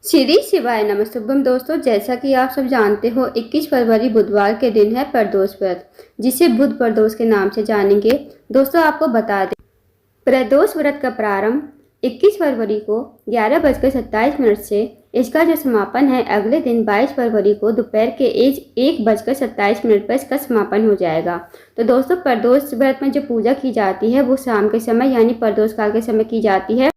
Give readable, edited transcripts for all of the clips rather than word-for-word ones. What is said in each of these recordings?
श्री शिवाय नमस्तुभ्यम। दोस्तों, जैसा कि आप सब जानते हो 21 फरवरी बुधवार के दिन है प्रदोष व्रत, जिसे बुध प्रदोष के नाम से जानेंगे। दोस्तों, आपको बता दें, प्रदोष व्रत का प्रारंभ 21 फरवरी को 11:27 से, इसका जो समापन है अगले दिन 22 फरवरी को दोपहर के 1:27 पर इसका समापन हो जाएगा। तो दोस्तों, प्रदोष व्रत में जो पूजा की जाती है वो शाम के समय यानी प्रदोष काल के समय की जाती है।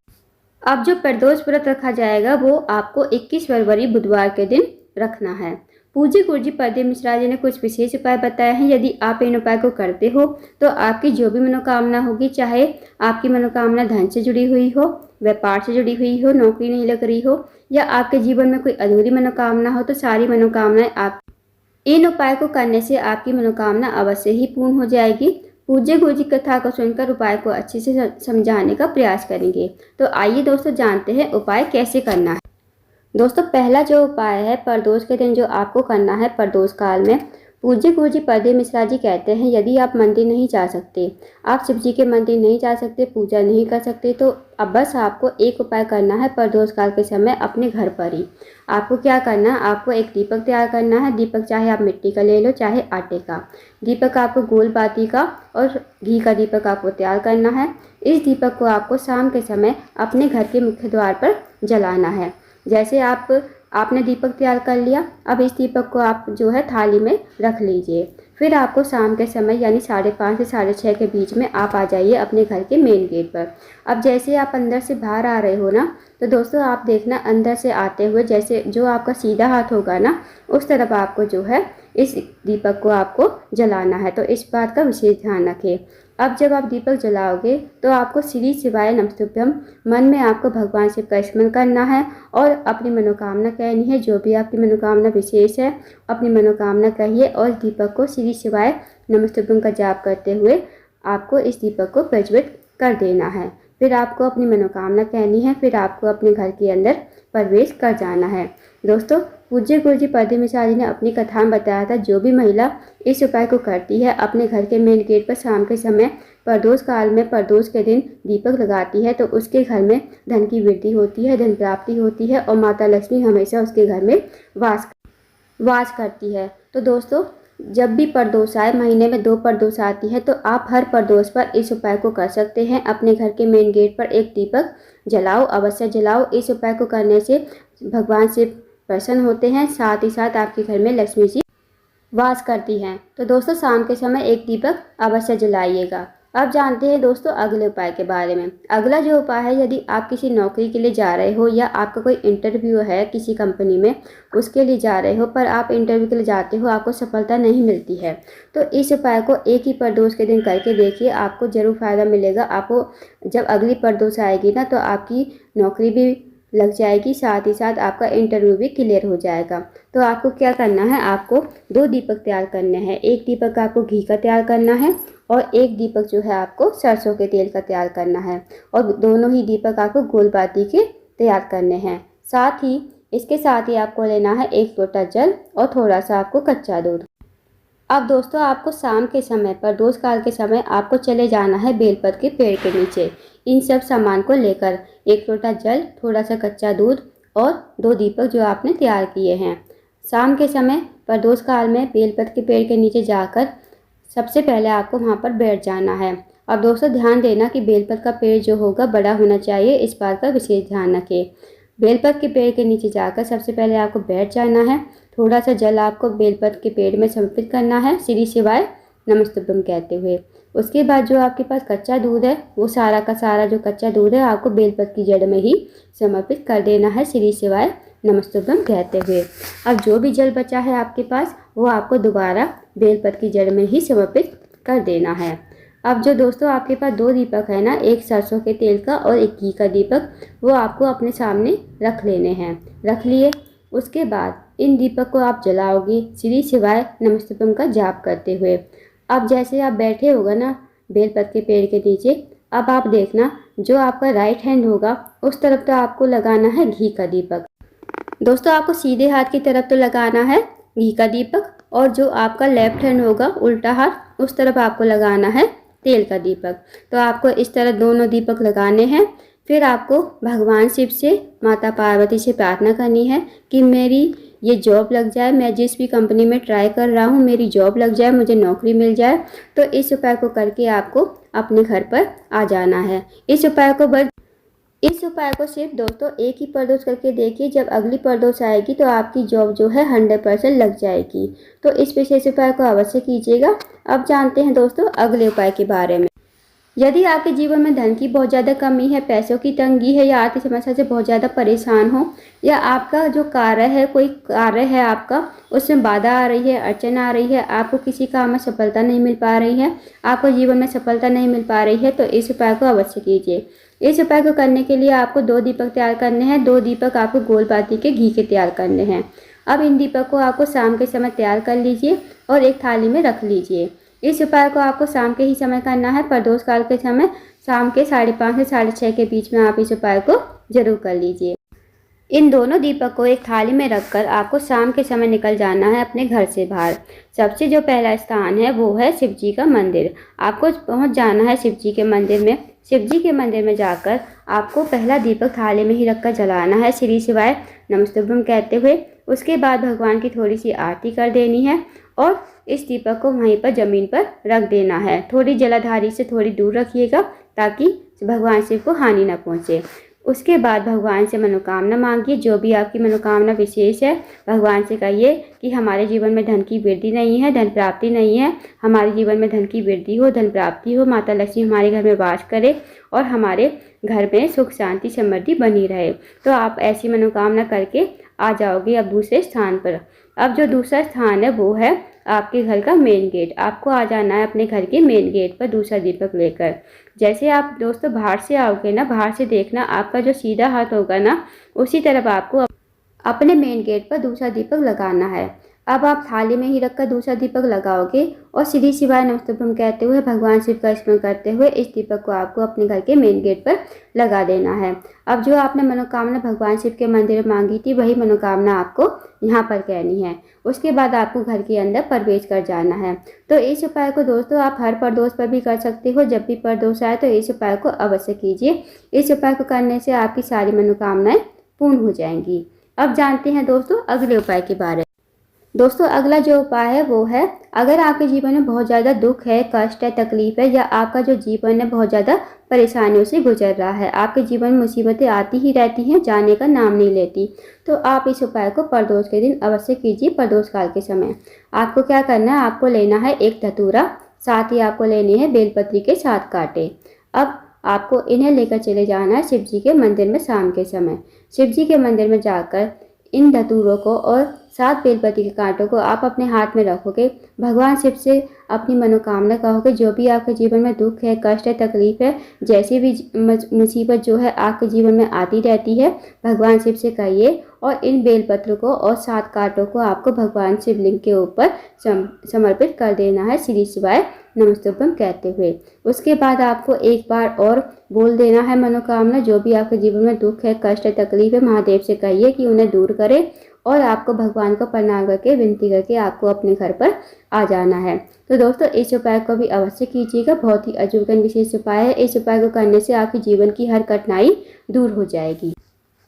अब जो प्रदोष व्रत रखा जाएगा वो आपको 21 फरवरी बुधवार के दिन रखना है। पूज्य गुरुजी प्रदीप मिश्रा जी ने कुछ विशेष उपाय बताए हैं। यदि आप इन उपाय को करते हो तो आपकी जो भी मनोकामना होगी, चाहे आपकी मनोकामना धन से जुड़ी हुई हो, व्यापार से जुड़ी हुई हो, नौकरी नहीं लग रही हो, या आपके जीवन में कोई अधूरी मनोकामना हो, तो सारी मनोकामनाएं आप इन उपाय को करने से आपकी मनोकामना अवश्य ही पूर्ण हो जाएगी। पूज्य गुरुजी कथा को सुनकर उपाय को अच्छे से समझाने का प्रयास करेंगे। तो आइए दोस्तों, जानते हैं उपाय कैसे करना है। दोस्तों, पहला जो उपाय है प्रदोष के दिन जो आपको करना है प्रदोष काल में, पूज्य गुरुजी प्रदीप मिश्रा जी कहते हैं, यदि आप मंदिर नहीं जा सकते, आप शिव जी के मंदिर नहीं जा सकते, पूजा नहीं कर सकते, तो अब बस आपको एक उपाय करना है प्रदोष काल के समय अपने घर पर ही। आपको क्या करना है, आपको एक दीपक तैयार करना है। दीपक चाहे आप मिट्टी का ले लो, चाहे आटे का। दीपक आपको गोल बाती का और घी का दीपक आपको तैयार करना है। इस दीपक को आपको शाम के समय अपने घर के मुख्य द्वार पर जलाना है। जैसे आपने दीपक तैयार कर लिया, अब इस दीपक को आप जो है थाली में रख लीजिए। फिर आपको शाम के समय यानी 5:30 से 6:30 के बीच में आप आ जाइए अपने घर के मेन गेट पर। अब जैसे आप अंदर से बाहर आ रहे हो ना, तो दोस्तों आप देखना अंदर से आते हुए जैसे जो आपका सीधा हाथ होगा ना, उस तरफ आपको जो है इस दीपक को आपको जलाना है। तो इस बात का विशेष ध्यान रखें। अब जब आप दीपक जलाओगे तो आपको श्री शिवाय नमस्तुभ्यम मन में आपको भगवान शिव का स्मरण करना है और अपनी मनोकामना कहनी है। जो भी आपकी मनोकामना विशेष है, अपनी मनोकामना कहिए और दीपक को श्री शिवाय नमस्तुभ्यम का जाप करते हुए आपको इस दीपक को प्रज्वलित कर देना है। फिर आपको अपनी मनोकामना कहनी है। फिर आपको अपने घर के अंदर प्रवेश कर जाना है। दोस्तों, पूज्य गुरुजी प्रदीप मिश्रा जी ने अपनी कथा में बताया था, जो भी महिला इस उपाय को करती है, अपने घर के मेन गेट पर शाम के समय प्रदोष काल में प्रदोष के दिन दीपक लगाती है, तो उसके घर में धन की वृद्धि होती है, धन प्राप्ति होती है और माता लक्ष्मी हमेशा उसके घर में वास करती है। तो दोस्तों, जब भी प्रदोष आए, महीने में 2 प्रदोष आती है, तो आप हर प्रदोष पर इस उपाय को कर सकते हैं। अपने घर के मेन गेट पर एक दीपक जलाओ, अवश्य जलाओ। इस उपाय को करने से भगवान शिव प्रसन्न होते हैं, साथ ही साथ आपके घर में लक्ष्मी जी वास करती हैं। तो दोस्तों, शाम के समय एक दीपक अवश्य जलाइएगा। अब जानते हैं दोस्तों अगले उपाय के बारे में। अगला जो उपाय है, यदि आप किसी नौकरी के लिए जा रहे हो या आपका कोई इंटरव्यू है किसी कंपनी में, उसके लिए जा रहे हो, पर आप इंटरव्यू के लिए जाते हो, आपको सफलता नहीं मिलती है, तो इस उपाय को एक ही प्रदोष के दिन करके देखिए, आपको जरूर फायदा मिलेगा। आपको जब अगली प्रदोष आएगी ना, तो आपकी नौकरी भी लग जाएगी, साथ ही साथ आपका इंटरव्यू भी क्लियर हो जाएगा। तो आपको क्या करना है, आपको 2 दीपक तैयार करने हैं। एक दीपक आपको घी का तैयार करना है और एक दीपक जो है आपको सरसों के तेल का तैयार करना है, और दोनों ही दीपक आपको गोल बाती के तैयार करने हैं। इसके साथ ही आपको लेना है 1 लोटा जल और थोड़ा सा आपको कच्चा दूध। अब दोस्तों, आपको शाम के समय प्रदोष काल के समय आपको चले जाना है बेलपत्र के पेड़ के नीचे। इन सब सामान को लेकर 1 लोटा जल, थोड़ा सा कच्चा दूध और 2 दीपक जो आपने तैयार किए हैं। शाम के समय प्रदोष काल में बेलपत्र के पेड़ के नीचे जाकर सबसे पहले आपको वहाँ पर बैठ जाना है। अब दोस्तों, ध्यान देना कि बेलपत्र का पेड़ जो होगा बड़ा होना चाहिए, इस बात का विशेष ध्यान रखें। बेलपत्र के पेड़ के नीचे जाकर सबसे पहले आपको बैठ जाना है। थोड़ा सा जल आपको बेलपत्र के पेड़ में समर्पित करना है, श्री शिवाय नमस्तुभ्यम कहते हुए। उसके बाद जो आपके पास कच्चा दूध है, वो सारा का सारा जो कच्चा दूध है आपको बेलपत्र की जड़ में ही समर्पित कर देना है, श्री शिवाय नमस्तुभ्यम कहते हुए। अब जो भी जल बचा है आपके पास, वो आपको दोबारा बेलपत्र की जड़ में ही समर्पित कर देना है। अब जो दोस्तों आपके पास 2 दीपक है ना, एक सरसों के तेल का और एक घी का दीपक, वो आपको अपने सामने रख लेने हैं। रख लिए, उसके बाद इन दीपक को आप जलाओगे श्री शिवाय नमस्तुभ्यम का जाप करते हुए। अब जैसे आप बैठे होगा ना बेलपत्र के पेड़ के नीचे, अब आप देखना जो आपका राइट हैंड होगा उस तरफ तो आपको लगाना है घी का दीपक। दोस्तों, आपको सीधे हाथ की तरफ तो लगाना है घी का दीपक, और जो आपका लेफ्ट हैंड होगा उल्टा हाथ, उस तरफ आपको लगाना है तेल का दीपक। तो आपको इस तरह दोनों दीपक लगाने हैं। फिर आपको भगवान शिव से, माता पार्वती से प्रार्थना करनी है कि मेरी ये जॉब लग जाए, मैं जिस भी कंपनी में ट्राई कर रहा हूँ मेरी जॉब लग जाए, मुझे नौकरी मिल जाए। तो इस उपाय को करके आपको अपने घर पर आ जाना है। इस उपाय को सिर्फ दोस्तों एक ही प्रदोष करके देखिए। जब अगली प्रदोष आएगी तो आपकी जॉब जो है 100% लग जाएगी। तो इस विशेष उपाय को अवश्य कीजिएगा। अब जानते हैं दोस्तों अगले उपाय के बारे में। यदि आपके जीवन में धन की बहुत ज़्यादा कमी है, पैसों की तंगी है, या आर्थिक समस्या से बहुत ज़्यादा परेशान हो, या आपका जो कार्य है, कोई कार्य है आपका, उसमें बाधा आ रही है, अड़चन आ रही है, आपको किसी काम में सफलता नहीं मिल पा रही है, आपको जीवन में सफलता नहीं मिल पा रही है, तो इस उपाय को अवश्य कीजिए। इस उपाय को करने के लिए आपको 2 दीपक तैयार करने हैं। 2 दीपक आपको गोल बाती के घी के तैयार करने हैं। अब इन दीपक को आपको शाम के समय तैयार कर लीजिए और एक थाली में रख लीजिए। इस उपाय को आपको शाम के ही समय करना है। प्रदोष काल के समय शाम के 5:30 से 6:30 के बीच में आप इस उपाय को जरूर कर लीजिए। इन दोनों दीपक को एक थाली में रखकर आपको शाम के समय निकल जाना है अपने घर से बाहर। सबसे जो पहला स्थान है वो है शिव जी का मंदिर। आपको पहुंच जाना है शिव जी के मंदिर में। शिव जी के मंदिर में जाकर आपको पहला दीपक थाली में ही रखकर जलाना है, श्री शिवाय नमस्तुभ्यम कहते हुए। उसके बाद भगवान की थोड़ी सी आरती कर देनी है और इस दीपक को वहीं पर ज़मीन पर रख देना है। थोड़ी जलाधारी से थोड़ी दूर रखिएगा ताकि भगवान शिव को हानि न पहुँचे। उसके बाद भगवान से मनोकामना मांगिए। जो भी आपकी मनोकामना विशेष है भगवान से कहिए कि हमारे जीवन में धन की वृद्धि नहीं है, धन प्राप्ति नहीं है, हमारे जीवन में धन की वृद्धि हो, धन प्राप्ति हो, माता लक्ष्मी हमारे घर में वास करे और हमारे घर में सुख शांति समृद्धि बनी रहे। तो आप ऐसी मनोकामना करके आ जाओगे अब दूसरे स्थान पर। अब जो दूसरा स्थान है वो है आपके घर का मेन गेट। आपको आ जाना है अपने घर के मेन गेट पर दूसरा दीपक लेकर। जैसे आप दोस्तों बाहर से आओगे ना, बाहर से देखना आपका जो सीधा हाथ होगा ना, उसी तरफ आपको अपने मेन गेट पर दूसरा दीपक लगाना है। अब आप थाली में ही रखकर दूसरा दीपक लगाओगे और श्री शिवाय नमस्तुभ्यम कहते हुए भगवान शिव का स्मरण करते हुए इस दीपक को आपको अपने घर के मेन गेट पर लगा देना है। अब जो आपने मनोकामना भगवान शिव के मंदिर में मांगी थी वही मनोकामना आपको यहाँ पर कहनी है। उसके बाद आपको घर के अंदर प्रवेश कर जाना है। तो इस उपाय को दोस्तों आप हर प्रदोष पर भी कर सकते हो। जब भी प्रदोष आए तो इस उपाय को अवश्य कीजिए। इस उपाय को करने से आपकी सारी मनोकामनाएं पूर्ण हो जाएंगी। अब जानते हैं दोस्तों अगले उपाय के बारे में। दोस्तों अगला जो उपाय है वो है, अगर आपके जीवन में बहुत ज़्यादा दुख है, कष्ट है, तकलीफ है, या आपका जो जीवन है बहुत ज़्यादा परेशानियों से गुजर रहा है, आपके जीवन में मुसीबतें आती ही रहती हैं, जाने का नाम नहीं लेती, तो आप इस उपाय को प्रदोष के दिन अवश्य कीजिए। प्रदोष काल के समय आपको क्या करना है, आपको लेना है एक धतूरा, साथ ही आपको लेनी है बेलपत्री के 7 कांटे। अब आपको इन्हें लेकर चले जाना है शिव जी के मंदिर में शाम के समय। शिव जी के मंदिर में जाकर इन धतूरों को और 7 बेलपत्री के कांटों को आप अपने हाथ में रखोगे। भगवान शिव से अपनी मनोकामना कहोगे। जो भी आपके जीवन में दुख है, कष्ट है, तकलीफ है, जैसी भी मुसीबत जो है आपके जीवन में आती रहती है, भगवान शिव से कहिए और इन बेलपत्र को और 7 कांटों को आपको भगवान शिवलिंग के ऊपर समर्पित कर देना है, श्री शिवाय नमस्तुभ्यम कहते हुए। उसके बाद आपको एक बार और बोल देना है मनोकामना। जो भी आपके जीवन में दुख है, कष्ट है, तकलीफ है, महादेव से कहिए कि उन्हें दूर करे और आपको भगवान को प्रणाम करके विनती करके आपको अपने घर पर आ जाना है। तो दोस्तों इस उपाय को भी अवश्य कीजिएगा। बहुत ही अजूबन विशेष उपाय है। इस उपाय को करने से आपके जीवन की हर कठिनाई दूर हो जाएगी।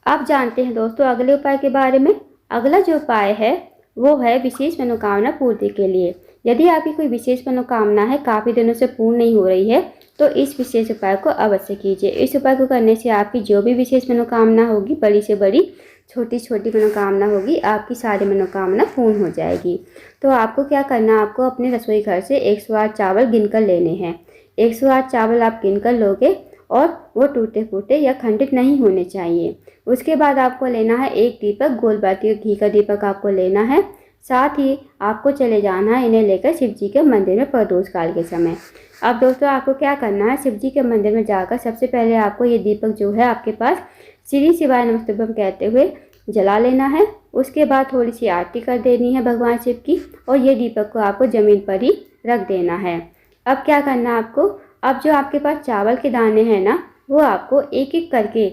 अब जानते हैं दोस्तों अगले उपाय के बारे में। अगला जो उपाय है वो है विशेष मनोकामना पूर्ति के लिए। यदि आपकी कोई विशेष मनोकामना है, काफ़ी दिनों से पूर्ण नहीं हो रही है, तो इस विशेष उपाय को अवश्य कीजिए। इस उपाय को करने से आपकी जो भी विशेष मनोकामना होगी, बड़ी से बड़ी, छोटी छोटी मनोकामना होगी, आपकी सारी मनोकामना पूर्ण हो जाएगी। तो आपको क्या करना, आपको अपने रसोई घर से 108 चावल गिनकर लेने हैं। 108 चावल आप गिनकर लोगे और वो टूटे फूटे या खंडित नहीं होने चाहिए। उसके बाद आपको लेना है एक दीपक, गोल बाती घी का दीपक आपको लेना है। साथ ही आपको चले जाना है इन्हें लेकर शिव जी के मंदिर में प्रदोष काल के समय। अब दोस्तों आपको क्या करना है, शिव जी के मंदिर में जाकर सबसे पहले आपको ये दीपक जो है आपके पास श्री शिवाय नमस्तुभ्यम कहते हुए जला लेना है। उसके बाद थोड़ी सी आरती कर देनी है भगवान शिव की और ये दीपक को आपको ज़मीन पर ही रख देना है। अब क्या करना है आपको, अब जो आपके पास चावल के दाने हैं ना, वो आपको एक एक करके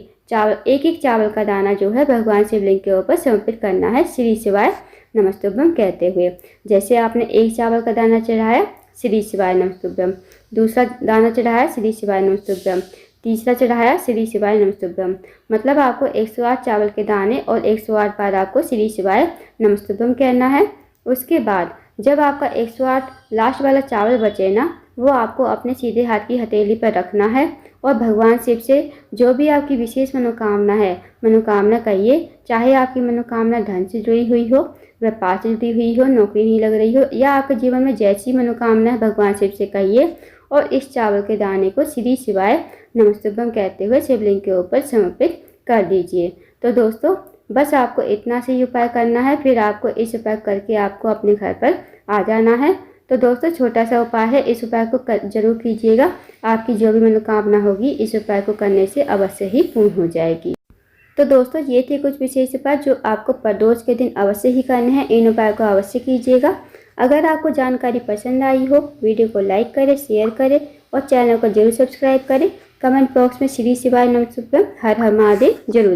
एक एक चावल का दाना जो है भगवान शिवलिंग के ऊपर समर्पित करना है, श्री शिवाय नमस्तुभ्यम कहते हुए। जैसे आपने एक चावल का दाना चढ़ाया, श्री शिवाय नमस्तुभ्यम, दूसरा दाना चढ़ाया, श्री शिवाय नमस्तुभ्यम, तीसरा चढ़ाया श्री शिवाय नमस्तुभ्यम। मतलब आपको 108 चावल के दाने और 108 बार आपको श्री शिवाय नमस्तुभ्यम कहना है। उसके बाद जब आपका 108 लास्ट वाला चावल बचे ना, वो आपको अपने सीधे हाथ की हथेली पर रखना है और भगवान शिव से जो भी आपकी विशेष मनोकामना है, मनोकामना कहिए। चाहे आपकी मनोकामना धन से जुड़ी हुई हो, व्यापार से जुड़ी हुई हो, नौकरी नहीं लग रही हो, या आपके जीवन में जैसी मनोकामना है भगवान शिव से कहिए और इस चावल के दाने को श्री शिवाय नमस्तुभ्यम कहते हुए शिवलिंग के ऊपर समर्पित कर दीजिए। तो दोस्तों बस आपको इतना से ही उपाय करना है, फिर आपको इस उपाय करके आपको अपने घर पर आ जाना है। तो दोस्तों छोटा सा उपाय है, इस उपाय को जरूर कीजिएगा। आपकी जो भी मनोकामना होगी इस उपाय को करने से अवश्य ही पूर्ण हो जाएगी। तो दोस्तों ये थे कुछ विशेष उपाय जो आपको प्रदोष के दिन अवश्य ही करने हैं। इन उपाय को अवश्य कीजिएगा। अगर आपको जानकारी पसंद आई हो, वीडियो को लाइक करें, शेयर करें और चैनल को जरूर सब्सक्राइब करें। कमेंट बॉक्स में श्री शिवाय नमस्तुभ्यम हर हर महादेव जरूर